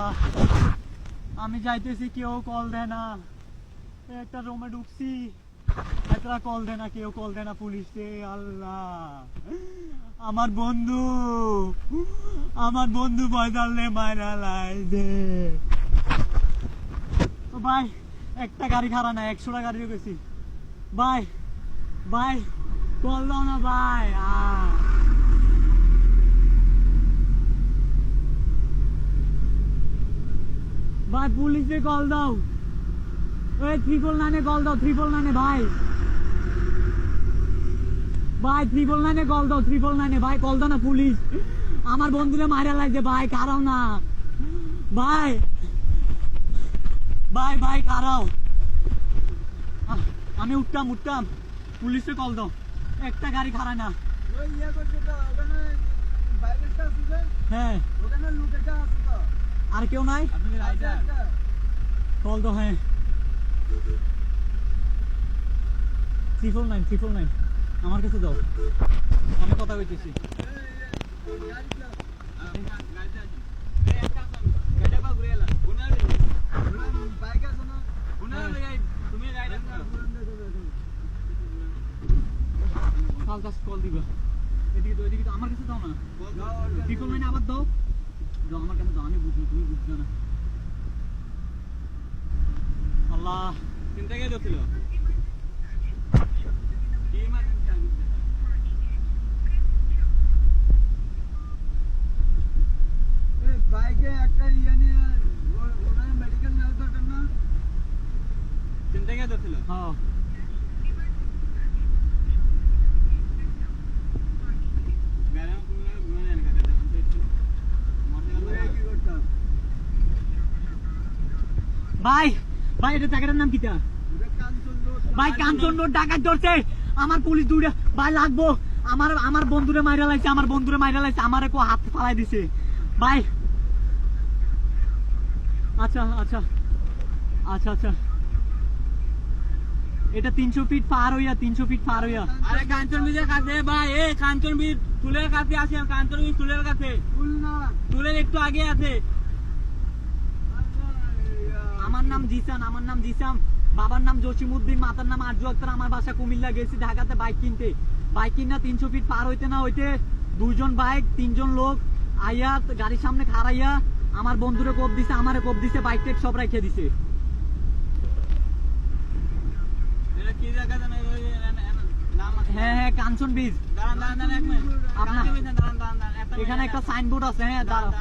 আল্লাহ আমি যাইতেছি কেউ কল দেয় না একটা রুমে ঢুকছি একটা কল দেয় না কেউ কল দেয় না পুলিশে আল্লাহ আমার বন্ধু বয়দালে মাইরা লাইছে ভাই একটা গাড়ি খারাপ না 100টা গাড়ি গেছি ভাই ভাই কল দাও না ভাই ভাই পুলিশে কল দাও ওই 999 কল দাও 999 ভাই ভাই 999 কল দাও 999 ভাই কল দাও না পুলিশ আমার বন্ধুরে মারা লাগছে ভাই কারাও না ভাই ভাই ভাই কারাও আমি উঠতাম পুলিশে কল দাও একটা গাড়ি খারাপ না ওই ইয়া করছে তো ওখানে বাইরেটা আছে হ্যাঁ ওখানে লুকেটা আছে তো আর কেউ নাই আপনি রাইডার কল দাও হ্যাঁ 349 আমার কাছে দাও আমি কথা কইতেছি কল দিবা এদিকে তো আমার কাছে দাও না 349 আবার দাও আমার কাছে দাও আমি বুঝি তুমি বুঝছো না আল্লাহ চিন্তা কে দিছিল কি মানে এই বাইকে একটা ইয়া নিয়ে ওরা মেডিকেল নেওয়া দরকার না চিন্তা কে দিছিল হ্যাঁ ভাই ভাই এটা জায়গাটার নাম কিটা ভাই কাঞ্চন রোড ডাকাত ধরছে আমার পুলিশ দুইটা ভাই লাগবো আমার বন্ধুরে মাইরা লাইছে আমারে কো হাত ফালাই দিছে ভাই আচ্ছা আচ্ছা আচ্ছা আচ্ছা এটা 300 ফিট পার হইয়া আরে কাঞ্চন বীজের কাছে ভাই এই কাঞ্চন বীজ তুলের কাছে আছে কাঞ্চন বীজ তুলের কাছে তুল না তুলের একটু আগে আছে আমার নাম জিসাম বাবার নাম জসিমউদ্দিন মাতার নাম আরজু আক্তার আমার বাসা কুমিল্লা গেছি ঢাকাতে বাইক কিনতে 300 ফিট পার হইতে না হইতে দুইজন বাইক তিনজন লোক আইয়া গাড়ির সামনে খাড়াইয়া আমার বন্ধুরে কোপ দিছে আমারে কোপ দিছে বাইক টেক সব রাইখে দিছে এটা কি জায়গা জানা নাম হ্যাঁ কাঞ্চন বীজ দাঁড়ান এক মিনিট এখানে একটা সাইনবোর্ড আছে হ্যাঁ দাঁড়ান